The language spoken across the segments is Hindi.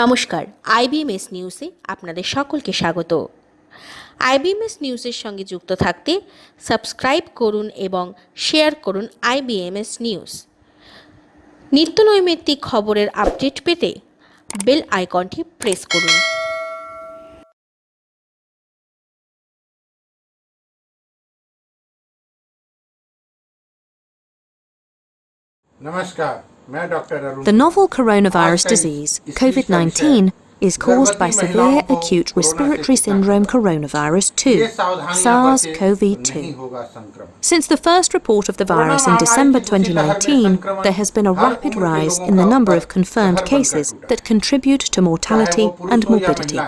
নমস্কার, আইবিএমএস নিউজে আপনাদের সকলকে স্বাগত। আইবিএমএস নিউজের সঙ্গে যুক্ত থাকতে সাবস্ক্রাইব করুন এবং শেয়ার করুন আইবিএমএস নিউজ। নিত্য নৈমিত্তিক খবরের আপডেট পেতে বেল আইকনটি প্রেস করুন। नमस्कार, मैं doctor Arun. The novel coronavirus disease, COVID-19, is caused by severe acute respiratory syndrome coronavirus 2, SARS-CoV-2. Since the first report of the virus in December 2019, there has been a rapid rise in the number of confirmed cases that contribute to mortality and morbidity.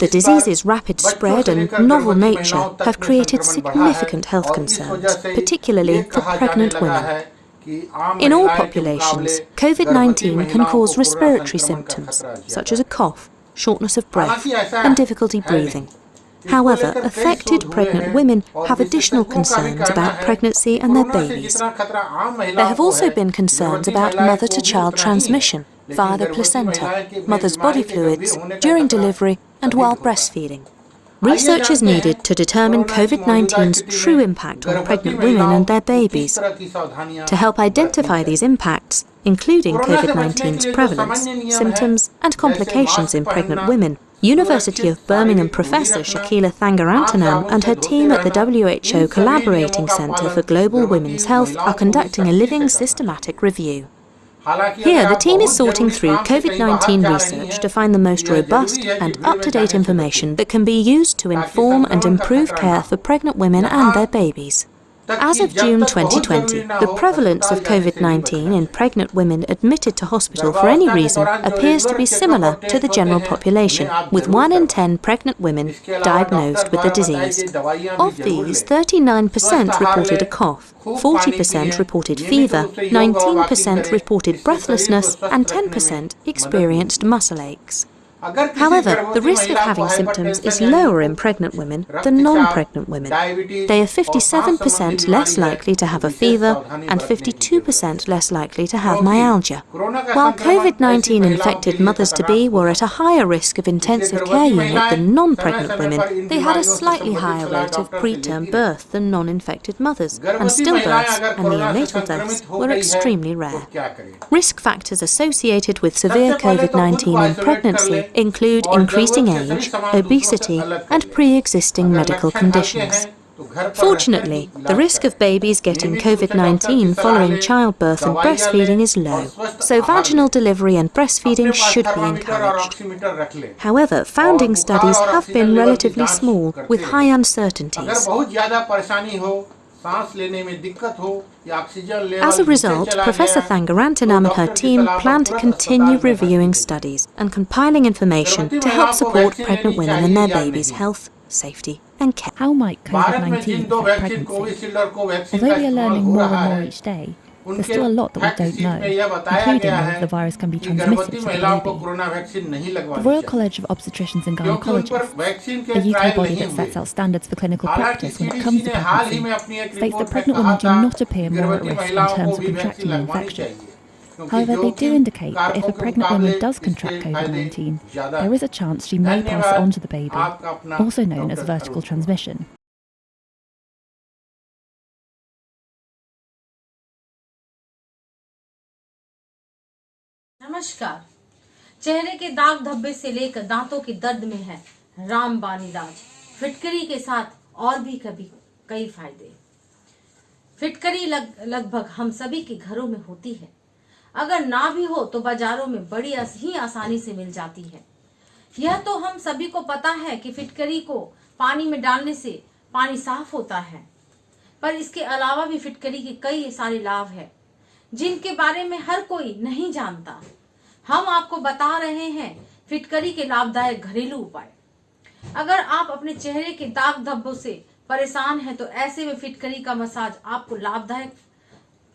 The disease's rapid spread and novel nature have created significant health concerns, particularly for pregnant women. In all populations, COVID-19 can cause respiratory symptoms, such as a cough, shortness of breath, and difficulty breathing. However, affected pregnant women have additional concerns about pregnancy and their babies. There have also been concerns about mother-to-child transmission via the placenta, mother's body fluids, during delivery, and while breastfeeding. Research is needed to determine COVID-19's true impact on pregnant women and their babies. To help identify these impacts, including COVID-19's prevalence, symptoms, and complications in pregnant women, University of Birmingham professor Shakila Thangarantanam and her team at the WHO Collaborating Centre for Global Women's Health are conducting a living systematic review. Here, the team is sorting through COVID-19 research to find the most robust and up-to-date information that can be used to inform and improve care for pregnant women and their babies. As of June 2020, the prevalence of COVID-19 in pregnant women admitted to hospital for any reason appears to be similar to the general population, with 1 in 10 pregnant women diagnosed with the disease. Of these, 39% reported a cough, 40% reported fever, 19% reported breathlessness, and 10% experienced muscle aches. However, the risk of having symptoms is lower in pregnant women than non-pregnant women. They are 57% less likely to have a fever and 52% less likely to have myalgia. While COVID-19 infected mothers-to-be were at a higher risk of intensive care unit than non-pregnant women, they had a slightly higher rate of preterm birth than non-infected mothers, and stillbirths and neonatal deaths were extremely rare. Risk factors associated with severe COVID-19 in pregnancy include increasing age, obesity, and pre-existing medical conditions. Fortunately, the risk of babies getting COVID-19 following childbirth and breastfeeding is low, so vaginal delivery and breastfeeding should be encouraged. However, founding studies have been relatively small, with high uncertainties. As a result, Professor Thangarantanam and her team plan to continue reviewing studies and compiling information to help support pregnant women and their babies' health, safety, and care. How might COVID-19 affect pregnancy? Although we are learning more and more each day, there's still a lot that we don't know, including whether the virus can be transmitted to the baby. The Royal College of Obstetricians and Gynecologists, a UK body that sets out standards for clinical practice when it comes to pregnancy, states that pregnant women do not appear more at risk in terms of contracting the infection. However, they do indicate that if a pregnant woman does contract COVID-19, there is a chance she may pass it on to the baby, also known as vertical transmission. नमस्कार। चेहरे के दाग धब्बे से लेकर दांतों के दर्द में है रामबाण इलाज। फिटकरी के साथ और भी कई फायदे। फिटकरी लगभग हम सभी के घरों में होती है। अगर ना भी हो तो बाजारों में बड़ी ही आसानी से मिल जाती है। यह तो हम सभी को पता है कि फिटकरी को पानी में डालने से पानी साफ होता है, पर इसके अलावा भी फिटकरी के कई सारे लाभ हैं जिनके बारे में हर कोई नहीं जानता। हम आपको बता रहे हैं फिटकरी के लाभदायक घरेलू उपाय। अगर आप अपने चेहरे के दाग धब्बों से परेशान हैं तो ऐसे में फिटकरी का मसाज आपको लाभदायक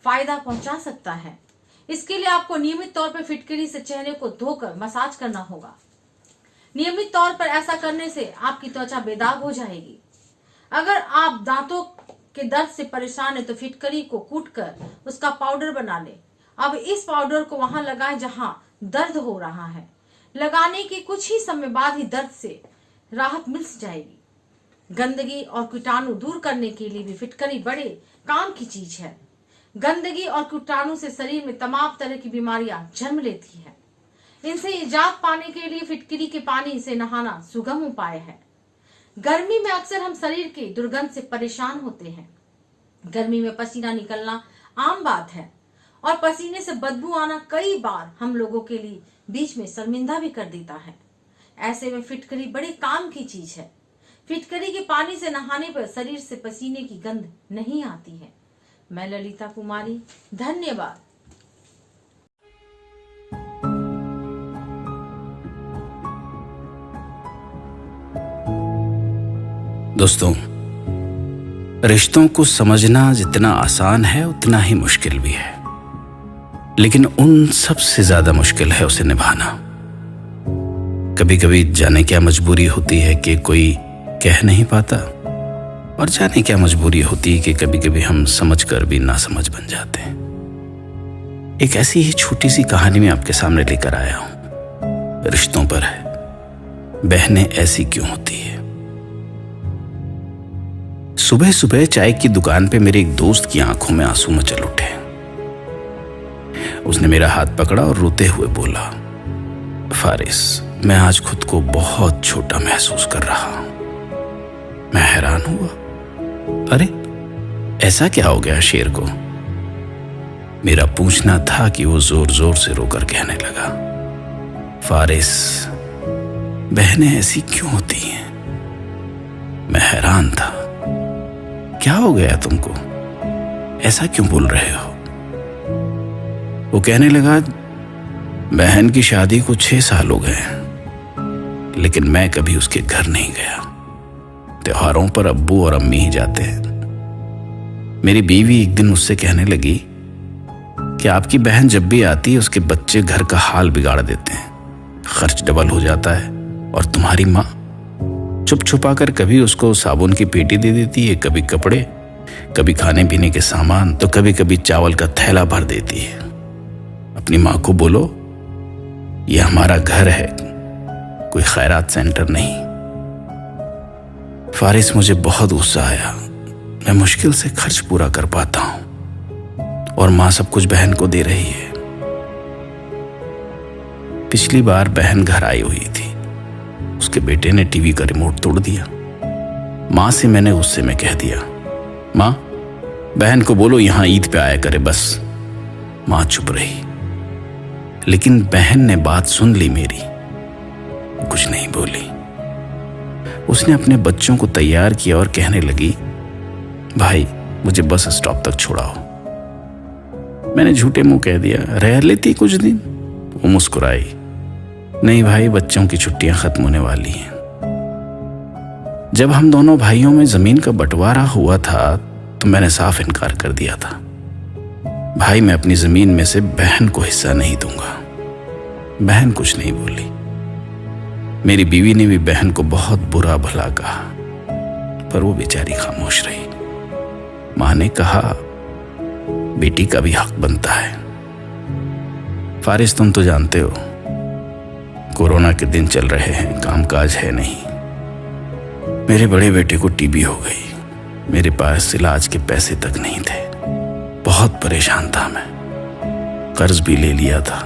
फायदा पहुंचा सकता है। इसके लिए आपको नियमित तौर पर फिटकरी से चेहरे को धोकर मसाज करना होगा। नियमित तौर पर ऐसा करने से आपकी त्वचा बेदाग हो जाएगी। अगर आप दांतों के दर्द से परेशान है तो फिटकरी को कूटकर उसका पाउडर बना ले। अब इस पाउडर को वहां लगाएं जहां दर्द हो रहा है। लगाने के कुछ ही समय बाद ही दर्द से राहत मिल जाएगी। गंदगी और कीटाणु दूर करने के लिए भी फिटकरी बड़े काम की चीज है। गंदगी और कीटाणु से शरीर में तमाम तरह की बीमारियां जन्म लेती है। इनसे निजात पाने के लिए फिटकरी के पानी से नहाना सुगम उपाय है। गर्मी में अक्सर हम शरीर के दुर्गंध से परेशान होते हैं। गर्मी में पसीना निकलना आम बात है और पसीने से बदबू आना कई बार हम लोगों के लिए बीच में शर्मिंदा भी कर देता है। ऐसे में फिटकरी बड़े काम की चीज है। फिटकरी के पानी से नहाने पर शरीर से पसीने की गंध नहीं आती है। मैं ललिता कुमारी, धन्यवाद। दोस्तों, रिश्तों को समझना जितना आसान है उतना ही मुश्किल भी है, लेकिन उन सबसे ज्यादा मुश्किल है उसे निभाना। कभी कभी जाने क्या मजबूरी होती है कि कोई कह नहीं पाता, और जाने क्या मजबूरी होती है कि कभी कभी हम समझकर भी ना समझ बन जाते हैं। एक ऐसी ही छोटी सी कहानी में आपके सामने लेकर आया हूं। रिश्तों पर है, बहनें ऐसी क्यों होती है। सुबह सुबह चाय की दुकान पे मेरे एक दोस्त की आंखों में आंसू मचल उठे। उसने मेरा हाथ पकड़ा और रोते हुए बोला, फारिस, मैं आज खुद को बहुत छोटा महसूस कर रहा हूं। मैं हैरान हुआ, अरे ऐसा क्या हो गया शेर को। मेरा पूछना था कि वो जोर जोर से रोकर कहने लगा, फारिस, बहनें ऐसी क्यों होती हैं। मैं हैरान था, क्या हो गया तुमको, ऐसा क्यों बोल रहे हो। वो कहने लगा, बहन की शादी को 6 साल हो गए, लेकिन मैं कभी उसके घर नहीं गया। त्योहारों पर अब्बू और अम्मी ही जाते हैं। मेरी बीवी एक दिन मुझसे कहने लगी कि आपकी बहन जब भी आती है उसके बच्चे घर का हाल बिगाड़ देते हैं, खर्च डबल हो जाता है, और तुम्हारी माँ छुप छुपा कर कभी उसको साबुन की पेटी दे देती है, कभी कपड़े, कभी खाने पीने के सामान, तो कभी कभी चावल का थैला भर देती है। अपनी माँ को बोलो, ये हमारा घर है, कोई खैरात सेंटर नहीं। फारिस, मुझे बहुत गुस्सा आया। मैं मुश्किल से खर्च पूरा कर पाता हूं और माँ सब कुछ बहन को दे रही है। पिछली बार बहन घर आई हुई थी, उसके बेटे ने टीवी का रिमोट तोड़ दिया। माँ से मैंने गुस्से में कह दिया, माँ, बहन को बोलो यहां ईद पे आया करे बस। माँ चुप रही, लेकिन बहन ने बात सुन ली मेरी, कुछ नहीं बोली। उसने अपने बच्चों को तैयार किया और कहने लगी, भाई मुझे बस स्टॉप तक छोड़ाओ। मैंने झूठे मुंह कह दिया, रह लेती कुछ दिन। वो मुस्कुराई, नहीं भाई, बच्चों की छुट्टियां खत्म होने वाली हैं। जब हम दोनों भाइयों में जमीन का बंटवारा हुआ था तो मैंने साफ इनकार कर दिया था, भाई मैं अपनी जमीन में से बहन को हिस्सा नहीं दूंगा। बहन कुछ नहीं बोली। मेरी बीवी ने भी बहन को बहुत बुरा भला कहा, पर वो बेचारी खामोश रही। माँ ने कहा, बेटी का भी हक बनता है। फारिस, तुम तो जानते हो कोरोना के दिन चल रहे हैं, कामकाज है नहीं। मेरे बड़े बेटे को टीबी हो गई, मेरे पास इलाज के पैसे तक नहीं थे। बहुत परेशान था मैं, कर्ज भी ले लिया था,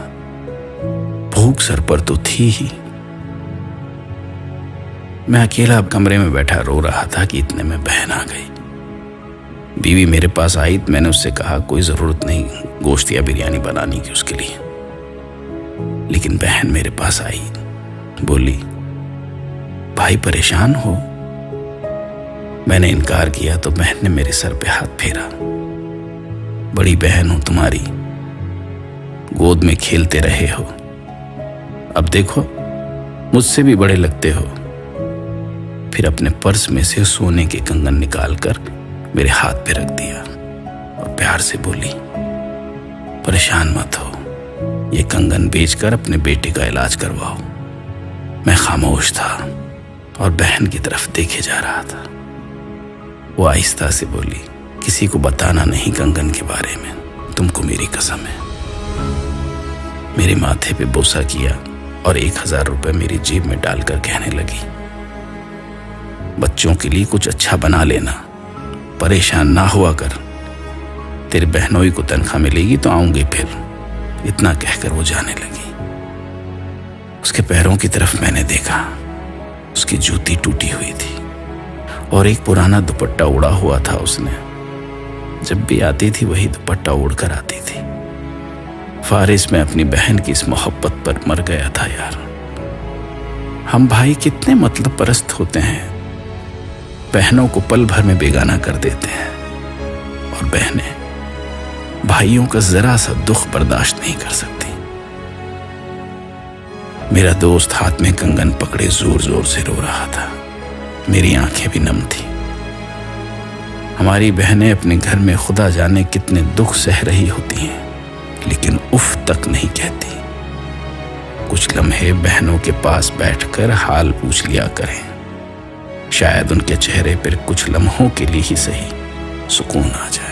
भूख सर पर तो थी ही। मैं अकेला कमरे में बैठा रो रहा था कि इतने में बहन आ गई। बीवी मेरे पास आई तो मैंने उससे कहा, कोई जरूरत नहीं गोश्त या बिरयानी बनाने की उसके लिए। लेकिन बहन मेरे पास आई, बोली, भाई परेशान हो। मैंने इनकार किया तो बहन ने मेरे सर पे हाथ फेरा, बड़ी बहन हूं तुम्हारी, गोद में खेलते रहे हो, अब देखो मुझसे भी बड़े लगते हो। फिर अपने पर्स में से सोने के कंगन निकालकर मेरे हाथ पे रख दिया और प्यार से बोली, परेशान मत हो, ये कंगन बेचकर अपने बेटे का इलाज करवाओ। मैं खामोश था और बहन की तरफ देखे जा रहा था। वो आहिस्ता से बोली, किसी को बताना नहीं कंगन के बारे में, तुमको मेरी कसम है। मेरे माथे पे बोसा किया और 1000 रुपए मेरी जेब में डालकर कहने लगी, बच्चों के लिए कुछ अच्छा बना लेना, परेशान ना हुआ कर, तेरे बहनोई को तनख्वाह मिलेगी तो आऊंगी फिर। इतना कहकर वो जाने लगी। उसके पैरों की तरफ मैंने देखा, उसकी जूती टूटी हुई थी और एक पुराना दुपट्टा उड़ा हुआ था। उसने जब भी आती थी वही दुपट्टा उड़कर आती थी। फारिस, मैं अपनी बहन की इस मोहब्बत पर मर गया था यार। हम भाई कितने मतलब परस्त होते हैं, बहनों को पल भर में बेगाना कर देते हैं और बहनें भाइयों का जरा सा दुख बर्दाश्त नहीं कर सकती। मेरा दोस्त हाथ में कंगन पकड़े जोर जोर से रो रहा था, मेरी आंखें भी नम थी। हमारी बहनें अपने घर में खुदा जाने कितने दुख सह रही होती हैं, लेकिन उफ तक नहीं कहती। कुछ लम्हे बहनों के पास बैठकर हाल पूछ लिया करें, शायद उनके चेहरे पर कुछ लम्हों के लिए ही सही सुकून आ जाए।